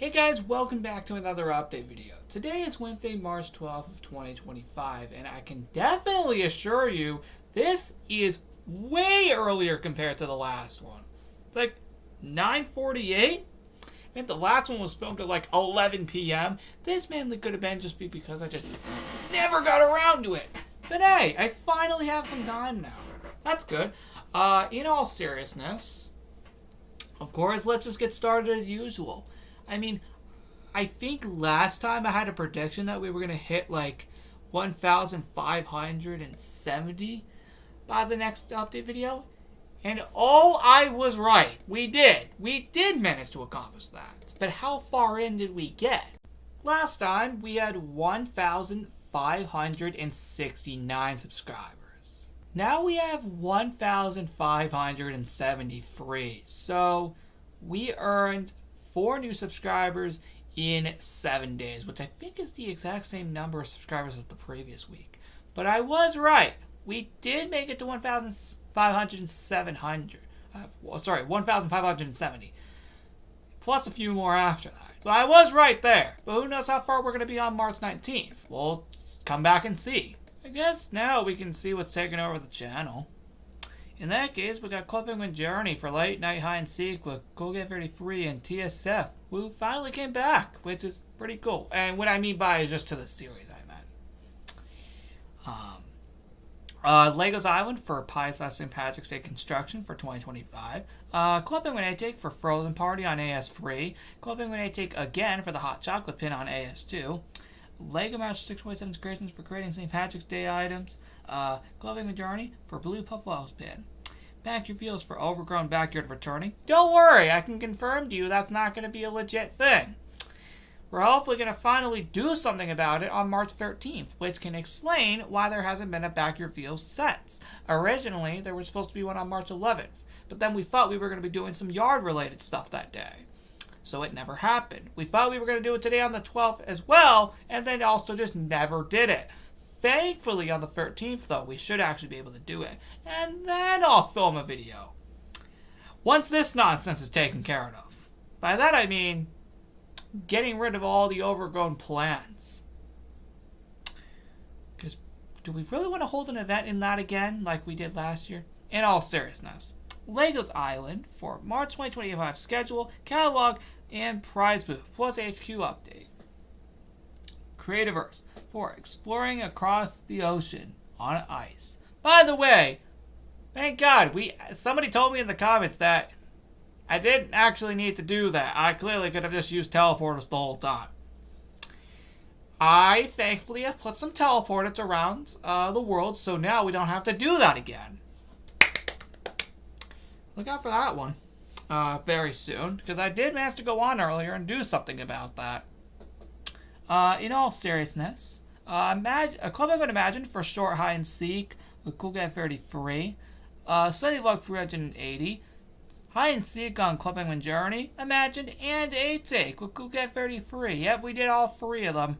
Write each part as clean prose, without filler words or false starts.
Hey guys, welcome back to another update video. Today is Wednesday, March 12th of 2025, and I can definitely assure you this is way earlier compared to the last one. It's like 9:48. I think the last one was filmed at like 11 p.m. This mainly could have been just because I just never got around to it. But hey, I finally have some time now. That's good. In all seriousness, of course, let's just get started as usual. I mean, I think last time I had a prediction that we were going to hit like 1,570 by the next update video. And I was right. We did. We did manage to accomplish that. But how far in did we get? Last time we had 1,569 subscribers. Now we have 1,573. So we earned 4 new subscribers in 7 days, which I think is the exact same number of subscribers as the previous week. But I was right. We did make it to 1,570. Plus a few more after that. So I was right there. But who knows how far we're going to be on March 19th? We'll come back and see. I guess now we can see what's taking over the channel. In that case, we got Club Penguin Journey for Late Night Hide and Seek with Colgate33 and TSF, who finally came back, which is pretty cool. And what I mean by is just to the series, I meant. Legos Island for St. Patrick's Day Construction for 2025. Club Penguin A-Take for Frozen Party on AS3. Club Penguin A-Take again for the Hot Chocolate Pin on AS2. Lego Master 647's Creations for creating St. Patrick's Day items. Club Penguin Journey for Blue Puffwell's Pin. Back Your Feels for Overgrown Backyard Returning. Don't worry, I can confirm to you that's not going to be a legit thing. We're hopefully going to finally do something about it on March 13th, which can explain why there hasn't been a Back Your Feels since. Originally, there was supposed to be one on March 11th, but then we thought we were going to be doing some yard-related stuff that day. So it never happened. We thought we were going to do it today on the 12th as well, and then also just never did it. Thankfully, on the 13th, though, we should actually be able to do it. And then I'll film a video. Once this nonsense is taken care of. By that I mean getting rid of all the overgrown plants. Because do we really want to hold an event in that again like we did last year? In all seriousness. Legos Island for March 2025 schedule, catalog, and prize booth, plus HQ update. Creativerse for exploring across the ocean on ice. By the way, thank God, somebody told me in the comments that I didn't actually need to do that. I clearly could have just used teleporters the whole time. I thankfully have put some teleporters around the world, so now we don't have to do that again. Look out for that one very soon, because I did manage to go on earlier and do something about that. In all seriousness, Club Penguin Imagine for Short Hide and Seek with Colgate33, Study Log 380, Hide and Seek on Club Penguin Journey, Imagine, and A-Take with Colgate33. Yep, we did all 3 of them.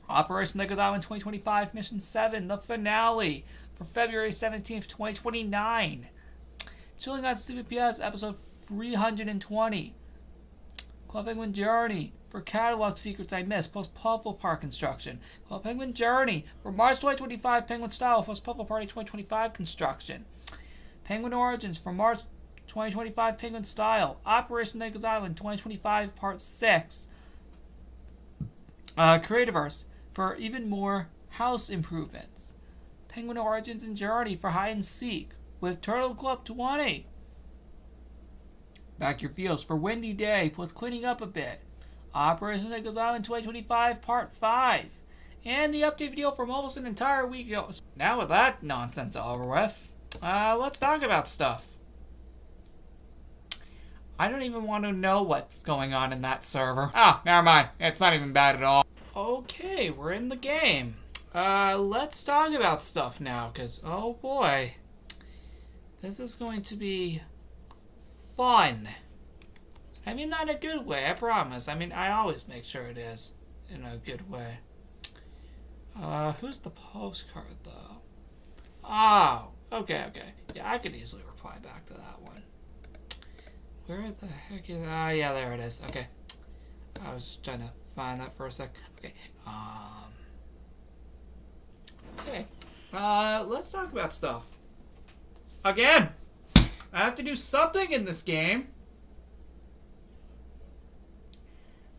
Operation Legos Island 2025 Mission 7, the finale, for February 17th, 2029. Chilling on Stupid PS, episode 320. Club Penguin Journey for Catalog Secrets I Missed, post Puffle Park construction. Club Penguin Journey for March 2025 Penguin Style, post Puffle Party 2025 construction. Penguin Origins for March 2025 Penguin Style. Operation Legos Island 2025 Part 6. Creativerse for even more house improvements. Penguin Origins and Journey for Hide and Seek with Turtle Club 20. Back Your Feels for Windy Day plus cleaning up a bit. Operation Legos Island 2025 Part 5. And the update video from almost an entire week ago. Now with that nonsense over with, let's talk about stuff. I don't even want to know what's going on in that server. Ah, never mind. It's not even bad at all. Okay, we're in the game. Let's talk about stuff now, because, oh boy. This is going to be fun. I mean, not in a good way, I promise. I mean, I always make sure it is in a good way. Who's the postcard, though? Oh, okay. Yeah, I could easily reply back to that one. Where the heck is... Ah, yeah, there it is. Okay. I was just trying to find that for a sec. Okay. Okay. Let's talk about stuff. Again! I have to do something in this game.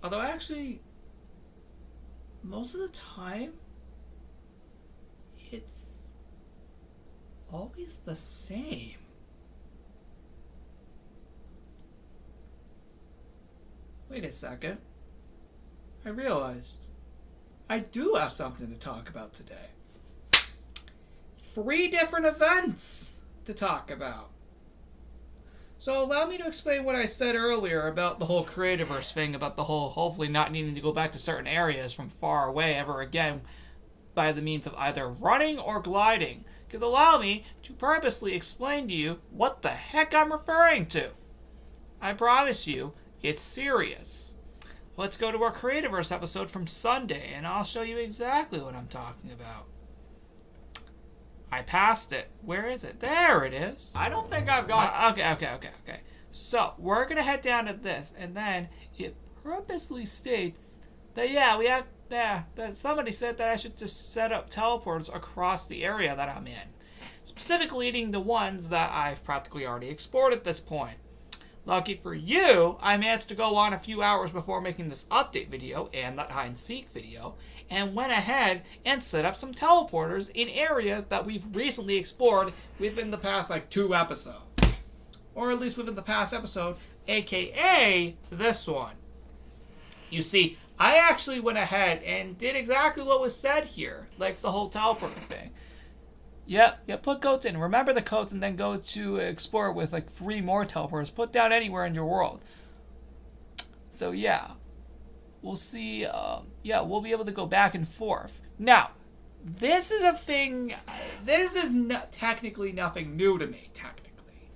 Although, actually, most of the time, it's always the same. Wait a second. I realized I do have something to talk about today. 3 different events to talk about. So allow me to explain what I said earlier about the whole Creativerse thing, about the whole hopefully not needing to go back to certain areas from far away ever again by the means of either running or gliding. Because allow me to purposely explain to you what the heck I'm referring to. I promise you, it's serious. Let's go to our Creativerse episode from Sunday, and I'll show you exactly what I'm talking about. I passed it. Where is it? There it is. I don't think I've got... Okay. So, we're going to head down to this, and then it purposely states that, that somebody said that I should just set up teleporters across the area that I'm in. Specifically leading the ones that I've practically already explored at this point. Lucky for you, I managed to go on a few hours before making this update video and that hide and seek video, and went ahead and set up some teleporters in areas that we've recently explored within the past 2 episodes. Or at least within the past episode, aka this one. You see, I actually went ahead and did exactly what was said here, like the whole teleporter thing. Yep, put codes in. Remember the codes and then go to explore with 3 more teleporters. Put down anywhere in your world. So yeah, we'll see. We'll be able to go back and forth. Now, this is a thing, this is technically nothing new to me, technically.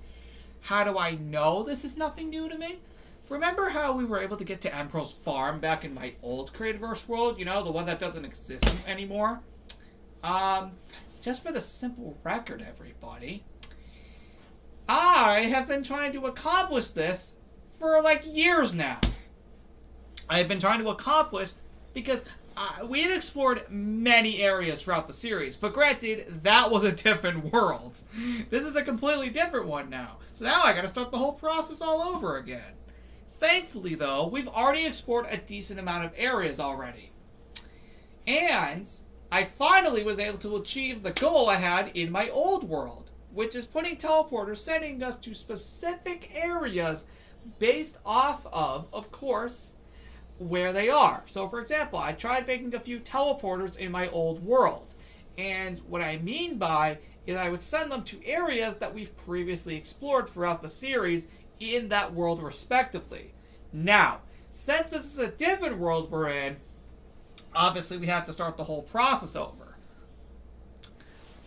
How do I know this is nothing new to me? Remember how we were able to get to Emperor's Farm back in my old Creativerse world? You know, the one that doesn't exist anymore? Just for the simple record, everybody, I have been trying to accomplish this for years now. I have been trying to accomplish because we have explored many areas throughout the series, but granted, that was a different world. This is a completely different one now. So now I gotta start the whole process all over again. Thankfully, though, we've already explored a decent amount of areas already. And I finally was able to achieve the goal I had in my old world, which is putting teleporters sending us to specific areas based off of course, where they are. So, for example, I tried making a few teleporters in my old world. And what I mean by is I would send them to areas that we've previously explored throughout the series in that world respectively. Now, since this is a different world we're in, obviously, we have to start the whole process over.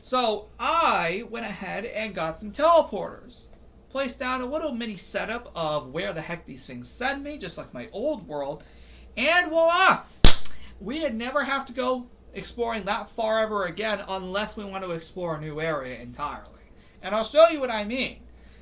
So, I went ahead and got some teleporters. Placed down a little mini setup of where the heck these things send me, just like my old world. And voila! We'd never have to go exploring that far ever again unless we want to explore a new area entirely. And I'll show you what I mean.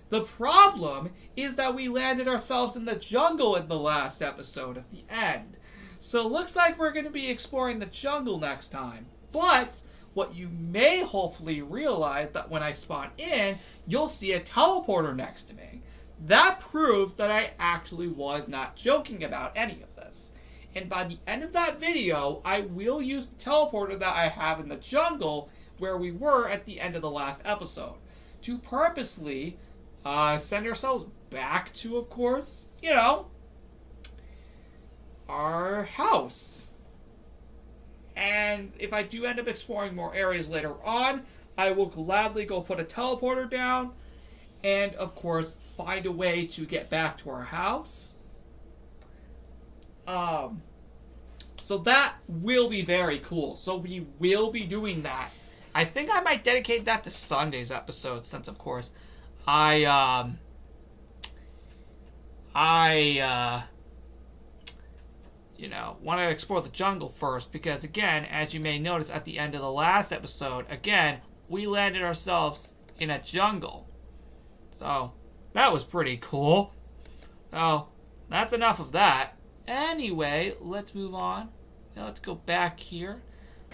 The problem is that we landed ourselves in the jungle in the last episode at the end. So it looks like we're going to be exploring the jungle next time. But what you may hopefully realize that when I spawn in, you'll see a teleporter next to me. That proves that I actually was not joking about any of this. And by the end of that video, I will use the teleporter that I have in the jungle where we were at the end of the last episode to purposely send ourselves back to, of course, our house. And if I do end up exploring more areas later on, I will gladly go put a teleporter down and, of course, find a way to get back to our house. So that will be very cool. So we will be doing that. I think I might dedicate that to Sunday's episode since, of course, I want to explore the jungle first because, again, as you may notice at the end of the last episode, again, we landed ourselves in a jungle. So, that was pretty cool. Oh, that's enough of that. Anyway, let's move on. Now let's go back here.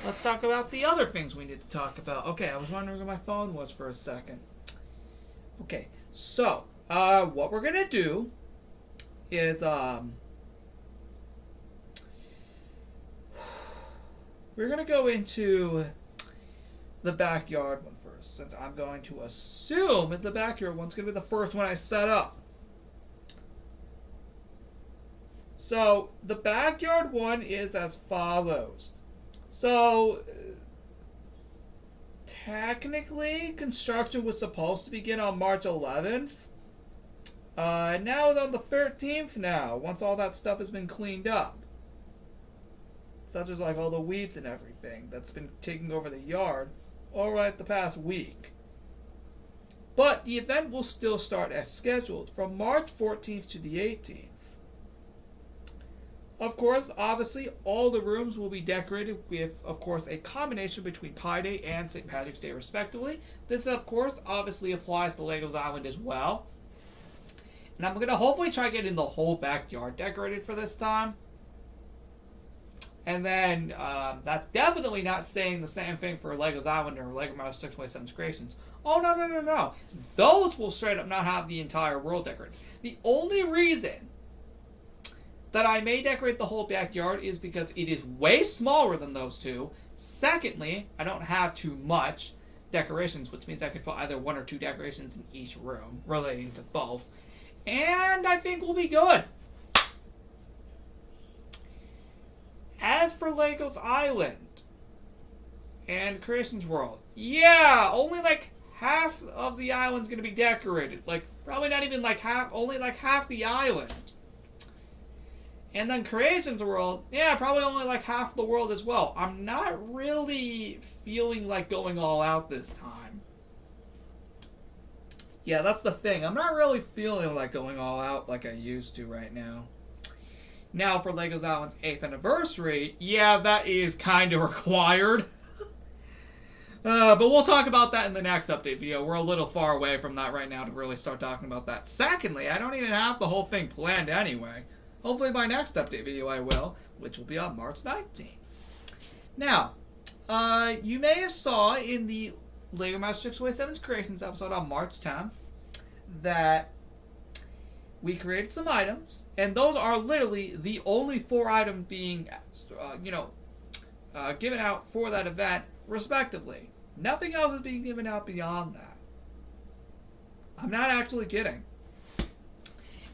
Let's talk about the other things we need to talk about. Okay, I was wondering where my phone was for a second. Okay, so what we're gonna do is we're gonna go into the backyard one first, since I'm going to assume that the backyard one's gonna be the first one I set up. So the backyard one is as follows. So technically, construction was supposed to begin on March 11th. Now it's on the 13th now, once all that stuff has been cleaned up. Such as like all the weeds and everything that's been taking over the yard all right the past week. But the event will still start as scheduled from March 14th to the 18th. Of course, obviously, all the rooms will be decorated with, of course, a combination between Pi Day and St. Patrick's Day, respectively. This, of course, obviously applies to Legos Island as well. And I'm going to hopefully try getting the whole backyard decorated for this time. And then, that's definitely not saying the same thing for Legos Island or Lego Marvel 627's Creations. Oh, no. Those will straight up not have the entire world decorated. The only reason that I may decorate the whole backyard is because it is way smaller than those two. Secondly, I don't have too much decorations, which means I could put either one or two decorations in each room relating to both. And I think we'll be good. As for Legos Island and Creations World, yeah, only like half of the island's going to be decorated. Like, probably not even like half, only like half the island. And then Creations World, yeah, probably only like half the world as well. I'm not really feeling like going all out this time. Yeah, that's the thing. I'm not really feeling like going all out like I used to right now. Now for Legos Island's 8th anniversary, yeah, that is kind of required. But we'll talk about that in the next update video. We're a little far away from that right now to really start talking about that. Secondly, I don't even have the whole thing planned anyway. Hopefully by next update video I will, which will be on March 19th. Now, you may have saw in the LEGO Master 627's Creations episode on March 10th that we created some items, and those are literally the only 4 items being, given out for that event, respectively. Nothing else is being given out beyond that. I'm not actually kidding.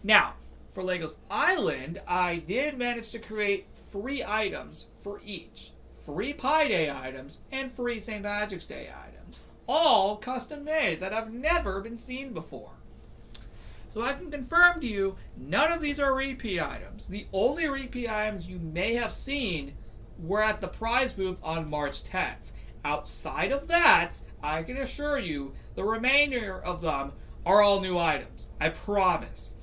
Now, for Legos Island, I did manage to create 3 items for each. 3 Pi Day items and 3 St. Patrick's Day items. All custom made that have never been seen before. So I can confirm to you, none of these are repeat items. The only repeat items you may have seen were at the prize booth on March 10th. Outside of that, I can assure you, the remainder of them are all new items. I promise.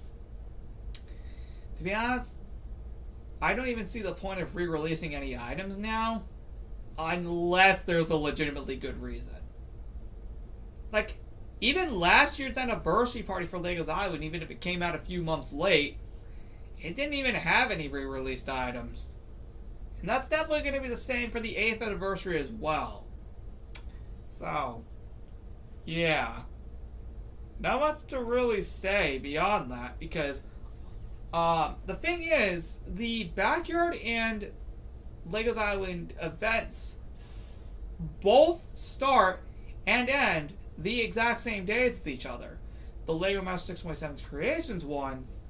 To be honest, I don't even see the point of re-releasing any items now, unless there's a legitimately good reason. Like, even last year's anniversary party for Legos Island, even if it came out a few months late, it didn't even have any re-released items. And that's definitely going to be the same for the 8th anniversary as well. So, yeah. Not much to really say beyond that, because the thing is, the Backyard and Legos Island events both start and end the exact same days as each other. The LEGO Master 627's Creations ones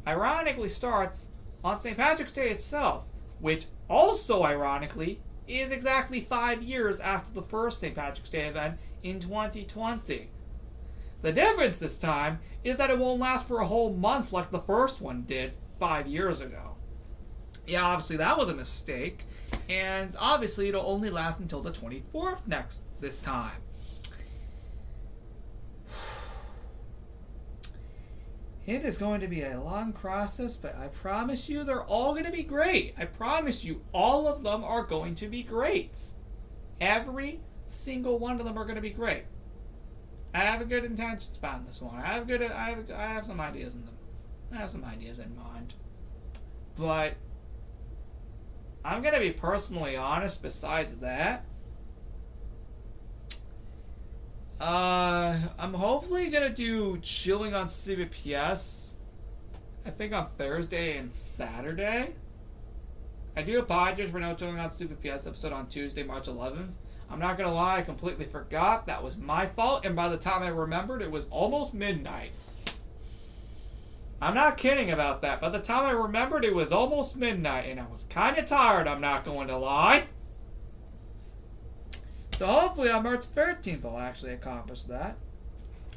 ironically starts on St. Patrick's Day itself, which also ironically is exactly 5 years after the first St. Patrick's Day event in 2020. The difference this time is that it won't last for a whole month like the first one did 5 years ago. Yeah, obviously that was a mistake, and obviously it'll only last until the 24th this time. It is going to be a long process, but I promise you they're all going to be great. I promise you all of them are going to be great. Every single one of them are going to be great. I have a good intentions behind this one. I have some ideas in them. I have some ideas in mind. But I'm going to be personally honest besides that. I'm hopefully going to do Chilling on CBPS, I think on Thursday and Saturday. I do apologize for no Chilling on CBPS episode on Tuesday, March 11th. I'm not going to lie, I completely forgot. That was my fault, and by the time I remembered, it was almost midnight. I'm not kidding about that. By the time I remembered, it was almost midnight, and I was kind of tired, I'm not going to lie. So hopefully on March 13th, I'll actually accomplish that.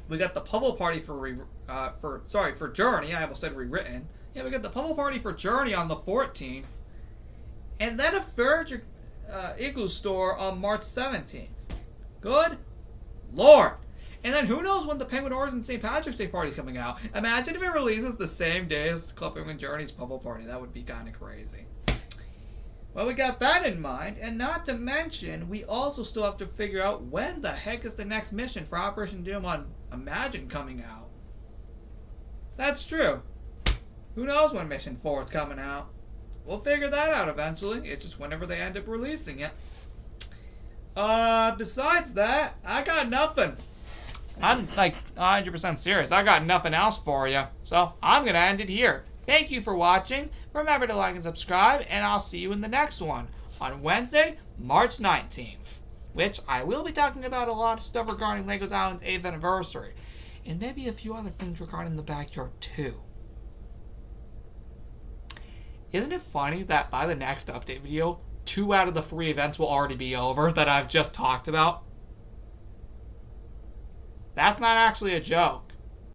We got the Puzzle Party for Journey. I almost said rewritten. Yeah, we got the Puzzle Party for Journey on the 14th. And then a Furniture Igloo store on March 17th. Good Lord. And then who knows when the Penguin Origin St. Patrick's Day Party is coming out. Imagine if it releases the same day as Club Penguin Journey's Puzzle Party. That would be kind of crazy. Well, we got that in mind. And not to mention, we also still have to figure out when the heck is the next mission for Operation Doom on Imagine coming out. That's true. Who knows when Mission 4 is coming out. We'll figure that out eventually. It's just whenever they end up releasing it. Besides that, I got nothing. I'm like 100% serious. I got nothing else for you. So I'm going to end it here. Thank you for watching. Remember to like and subscribe, and I'll see you in the next one on Wednesday, March 19th, which I will be talking about a lot of stuff regarding LEGO Island's 8th anniversary, and maybe a few other things regarding the backyard too. Isn't it funny that by the next update video, 2 out of the 3 events will already be over that I've just talked about? That's not actually a joke.